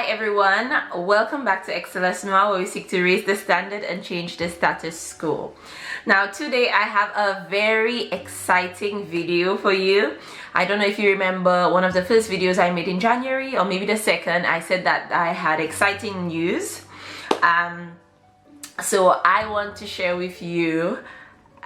everyone, welcome back to XLS Noir, where we seek to raise the standard and change the status quo. Now today I have a very exciting video for you. I don't know if you remember one of the first videos I made in January, or maybe the second. I said that I had exciting news. So I want to share with you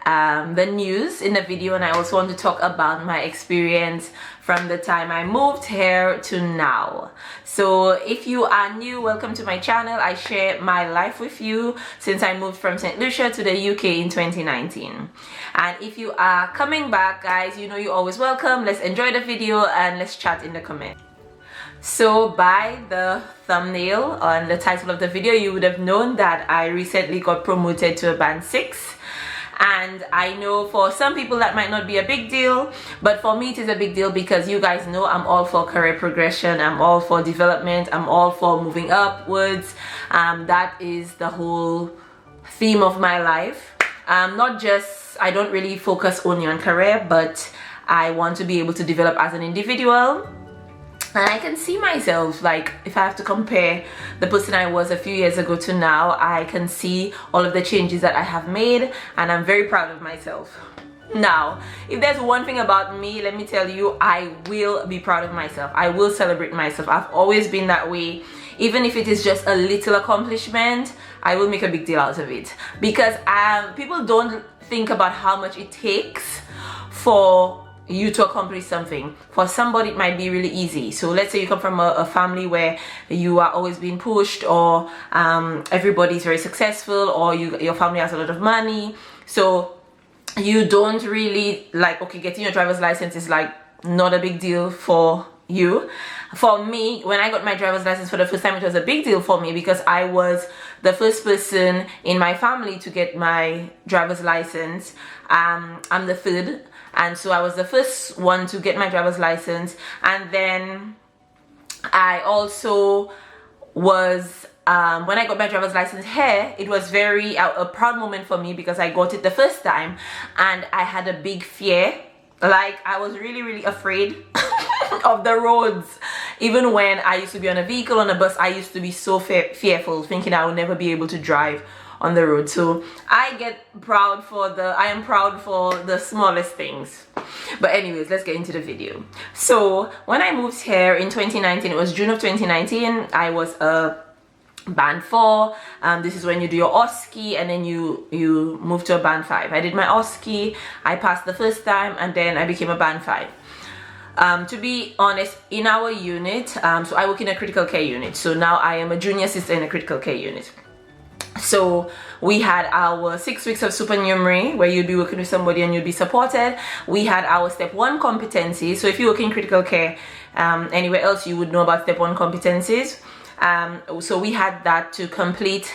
the news in the video, and I also want to talk about my experience from the time I moved here to now. So if you are new, welcome to my channel. I share my life with you since I moved from St. Lucia to the UK in 2019. And if you are coming back, guys, you know you're always welcome. Let's enjoy the video and let's chat in the comments. So by the thumbnail on the title of the video, you would have known that I recently got promoted to a band 6. And I know for some people that might not be a big deal, but for me it is a big deal because you guys know I'm all for career progression, I'm all for development, I'm all for moving upwards. That is the whole theme of my life. Not just, I don't really focus only on career, but I want to be able to develop as an individual. And I can see myself, like, if I have to compare the person I was a few years ago to now, I can see all of the changes that I have made, and I'm very proud of myself. Now, if there's one thing about me, let me tell you, I will be proud of myself. I will celebrate myself. I've always been that way. Even if it is just a little accomplishment, I will make a big deal out of it. Because people don't think about how much it takes for you to accomplish something. For somebody it might be really easy. So let's say you come from a family where you are always being pushed, or everybody's very successful, or your family has a lot of money, so you don't really, like, okay, getting your driver's license is like not a big deal for you. For me, when I got my driver's license for the first time, it was a big deal for me because I was the first person in my family to get my driver's license. I'm the third, and so I was the first one to get my driver's license. And then I also was, when I got my driver's license here, it was very a proud moment for me because I got it the first time, and I had a big fear. Like, I was really afraid of the roads. Even when I used to be on a vehicle, on a bus, I used to be so fearful, thinking I would never be able to drive on the road. So I am proud for the smallest things. But anyways, let's get into the video. So when I moved here in 2019, it was June of 2019, I was a band 4. This is when you do your OSCE, and then you move to a band 5. I did my OSCE, I passed the first time, and then I became a band 5. To be honest, in our unit, so I work in a critical care unit, so now I am a junior sister in a critical care unit. So we had our 6 weeks of supernumerary where you'd be working with somebody and you'd be supported. We had our step 1 competencies. So if you work in critical care anywhere else, you would know about step 1 competencies. So we had that to complete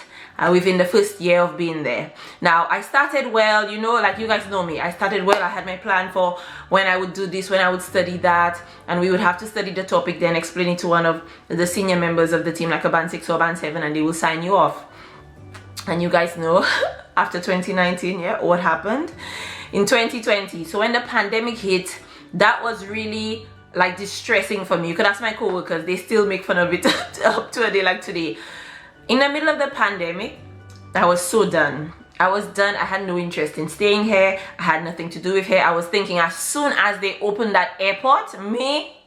within the first year of being there. Now I started well, you know, like you guys know me, I started well. I had my plan for when I would do this, when I would study that, and we would have to study the topic, then explain it to one of the senior members of the team, like a band 6 or band 7, and they will sign you off. And you guys know after 2019, yeah, what happened in 2020. So when the pandemic hit, that was really like distressing for me. You could ask my co-workers, they still make fun of it up to a day like today. In the middle of the pandemic, I was so done. I was done. I had no interest in staying here. I had nothing to do with here. I was thinking, as soon as they open that airport,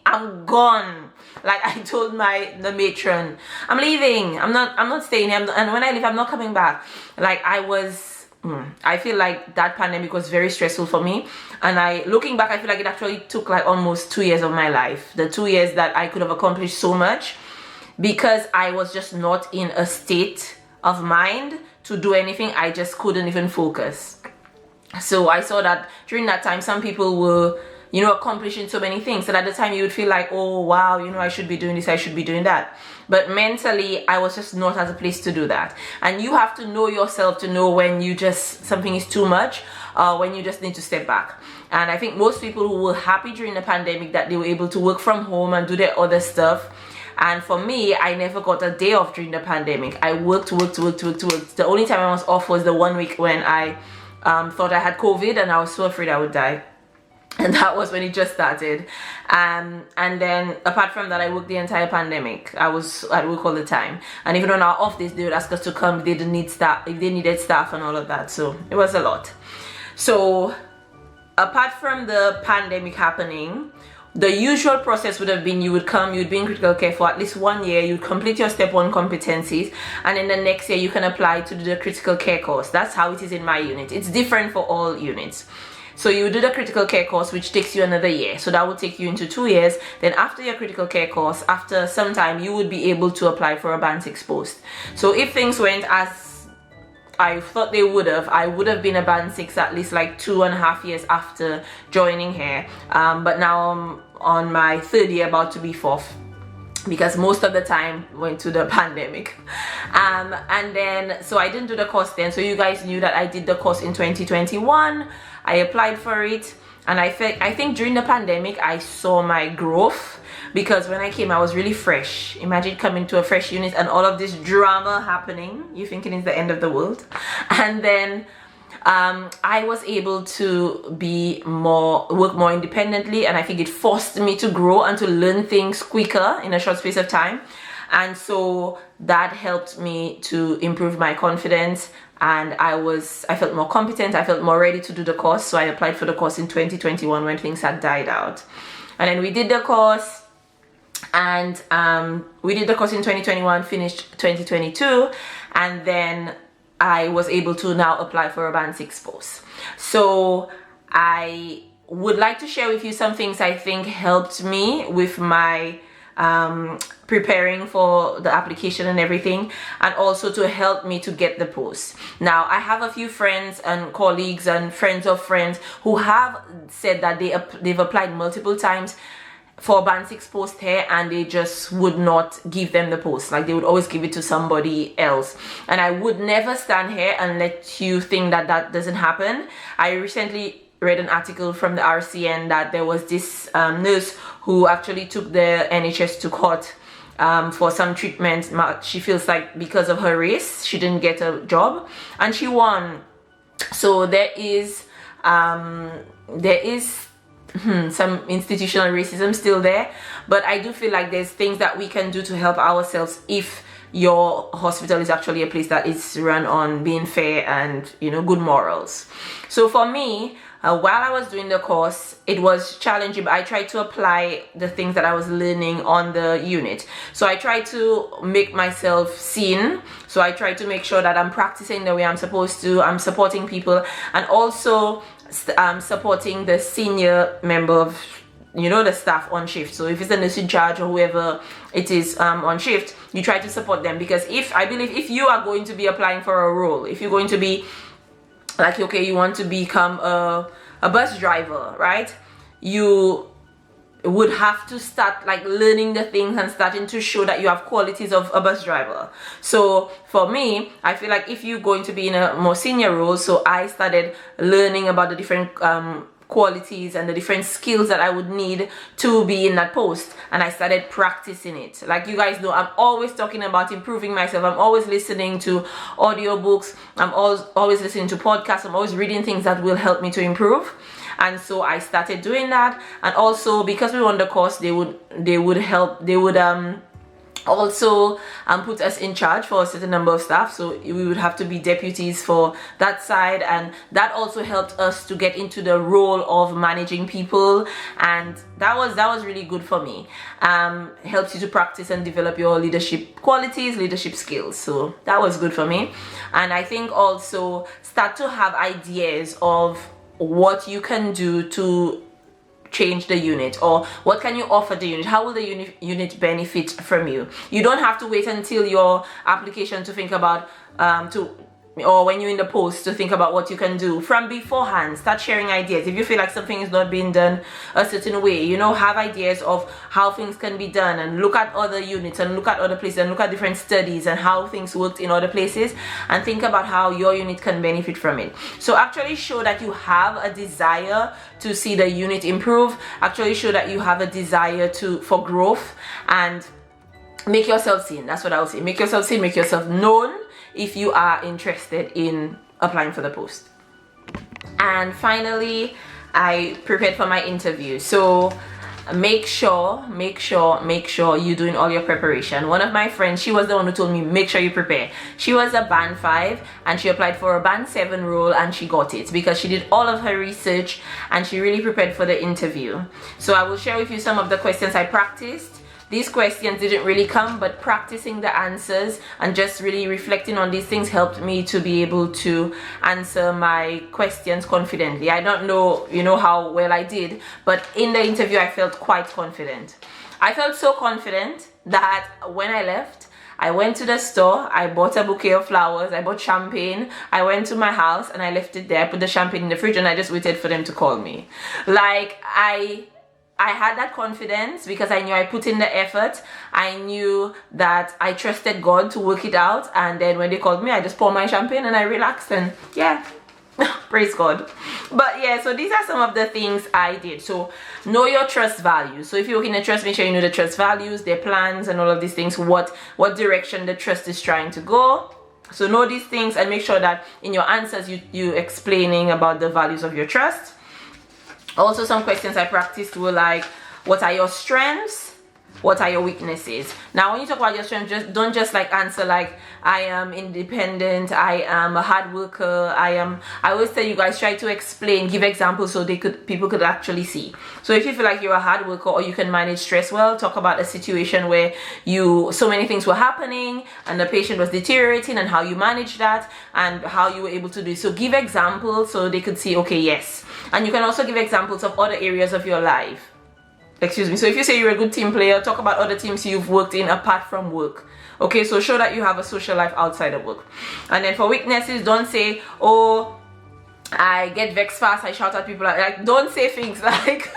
I'm gone. Like, I told the matron, I'm leaving. I'm not staying here. And when I leave, I'm not coming back. Like, I feel like that pandemic was very stressful for me. And looking back, I feel like it actually took like almost 2 years of my life. The 2 years that I could have accomplished so much, because I was just not in a state of mind to do anything. I just couldn't even focus. So I saw that during that time, some people were, you know, accomplishing so many things. And at the time you would feel like, oh wow, you know, I should be doing this, I should be doing that. But mentally, I was just not at a place to do that. And you have to know yourself to know when something is too much, when you just need to step back. And I think most people who were happy during the pandemic that they were able to work from home and do their other stuff. And for me, I never got a day off during the pandemic. I worked. The only time I was off was the 1 week when I thought I had COVID and I was so afraid I would die. and that was when it just started. And then apart from that, I worked the entire pandemic. I was at work all the time, and even on our off days they would ask us to come if they didn't need staff, if they needed staff and all of that. So it was a lot. So apart from the pandemic happening, the usual process would have been you would come, you'd be in critical care for at least 1 year, you'd complete your step 1 competencies, and in the next year you can apply to do the critical care course. That's how it is in my unit. It's different for all units. So you do the critical care course, which takes you another year. So that will take you into 2 years. Then after your critical care course, after some time, you would be able to apply for a Band 6 post. So if things went as I thought they would have, I would have been a Band 6 at least like 2.5 years after joining here. But now I'm on my 3rd year, about to be 4th, because most of the time went to the pandemic. And then, so I didn't do the course then. So you guys knew that I did the course in 2021. I applied for it, and I think during the pandemic I saw my growth, because when I came I was really fresh. Imagine coming to a fresh unit and all of this drama happening. You're thinking it's the end of the world. And then I was able to work more independently, and I think it forced me to grow and to learn things quicker in a short space of time. And so that helped me to improve my confidence, and I felt more competent, I felt more ready to do the course. So I applied for the course in 2021 when things had died out. And then we did the course, and we did the course in 2021, finished 2022, and then I was able to now apply for a Band 6 post. So I would like to share with you some things I think helped me with my preparing for the application and everything, and also to help me to get the post. Now I have a few friends and colleagues and friends of friends who have said that they've applied multiple times for Band 6 post here, and they just would not give them the post. Like, they would always give it to somebody else. And I would never stand here and let you think that that doesn't happen. I recently read an article from the RCN that there was this nurse who actually took the NHS to court for some treatment. She feels like because of her race she didn't get a job, and she won. So there is some institutional racism still there, but I do feel like there's things that we can do to help ourselves if your hospital is actually a place that is run on being fair and, you know, good morals. So for me, while I was doing the course, it was challenging, but I tried to apply the things that I was learning on the unit. So I tried to make myself seen. So I tried to make sure that I'm practicing the way I'm supposed to, I'm supporting people, and also supporting the senior member of, you know, the staff on shift. So if it's the nurse in charge or whoever it is on shift, you try to support them, because I believe if you are going to be applying for a role, if you're going to be like, okay, you want to become a bus driver, right? You would have to start like learning the things and starting to show that you have qualities of a bus driver. So for me, I feel like if you're going to be in a more senior role, so I started learning about the different qualities and the different skills that I would need to be in that post, and I started practicing it. Like you guys know, I'm always talking about improving myself. I'm always listening to audiobooks, I'm always listening to podcasts, I'm always reading things that will help me to improve. And so I started doing that. And also, because we won the course, they would also put us in charge for a certain number of staff, so we would have to be deputies for that side, and that also helped us to get into the role of managing people, and that was really good for me. Helps you to practice and develop your leadership qualities, leadership skills, so that was good for me. And I think also start to have ideas of what you can do to change the unit, or what can you offer the unit, how will the unit benefit from you. You don't have to wait until your application to think about or when you're in the post to think about what you can do. From beforehand, start sharing ideas. If you feel like something is not being done a certain way, you know, have ideas of how things can be done, and look at other units and look at other places and look at different studies and how things worked in other places, and think about how your unit can benefit from it. So actually show that you have a desire to see the unit improve, actually show that you have a desire for growth, and make yourself seen. That's what I would say. Make yourself seen, make yourself known if you are interested in applying for the post. And finally, I prepared for my interview. So make sure you're doing all your preparation. One of my friends, she was the one who told me make sure you prepare. She was a band 5 and she applied for a band 7 role and she got it because she did all of her research and she really prepared for the interview. So I will share with you some of the questions I practiced. These questions didn't really come, but practicing the answers and just really reflecting on these things helped me to be able to answer my questions confidently. I don't know, how well I did, but in the interview I felt quite confident. I felt so confident that when I left, I went to the store, I bought a bouquet of flowers, I bought champagne, I went to my house and I left it there. I put the champagne in the fridge and I just waited for them to call me. Like, I had that confidence because I knew I put in the effort. I knew that I trusted God to work it out, and then when they called me, I just poured my champagne and I relaxed, and yeah, praise God. But yeah, so these are some of the things I did. So know your trust values. So if you're working in trust, make sure you know the trust values, their plans and all of these things, what direction the trust is trying to go. So know these things and make sure that in your answers you explaining about the values of your trust. Also, some questions I practiced were like, what are your strengths? What are your weaknesses? Now, when you talk about your strengths, don't just like answer like, I am independent, I am a hard worker, I always tell you guys, try to explain, give examples so people could actually see. So if you feel like you're a hard worker or you can manage stress well, talk about a situation where so many things were happening and the patient was deteriorating and how you managed that and how you were able to do it. So give examples so they could see, okay, yes. And you can also give examples of other areas of your life. Excuse me. So if you say you're a good team player, talk about other teams you've worked in apart from work. Okay, so show that you have a social life outside of work. And then for weaknesses, don't say, oh, I get vexed fast, I shout at people. Like don't say things like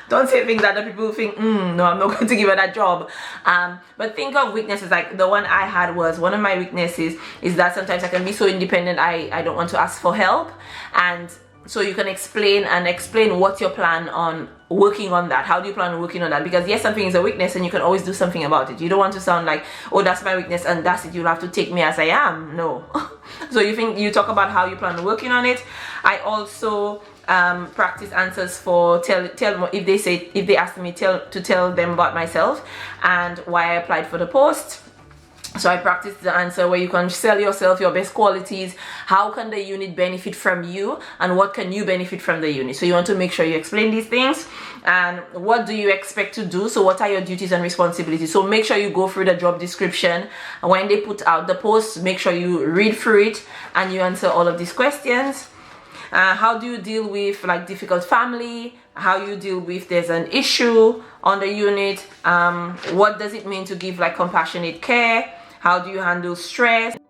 don't say things that the people think, no, I'm not going to give her that job. But think of weaknesses. Like the one I had was, one of my weaknesses is that sometimes I can be so independent, I don't want to ask for help. And so you can explain what's your plan on working on that. How do you plan on working on that? Because yes, something is a weakness and you can always do something about it. You don't want to sound like, oh, that's my weakness and that's it, you'll have to take me as I am. No. So you talk about how you plan on working on it. I also practice answers for if they ask me to tell them about myself and why I applied for the post. So I practiced the answer where you can sell yourself, your best qualities, how can the unit benefit from you, and what can you benefit from the unit. So you want to make sure you explain these things. And what do you expect to do? So what are your duties and responsibilities? So make sure you go through the job description. When they put out the post, make sure you read through it and you answer all of these questions. How do you deal with like difficult family? How you deal with there's an issue on the unit? What does it mean to give like compassionate care? How do you handle stress?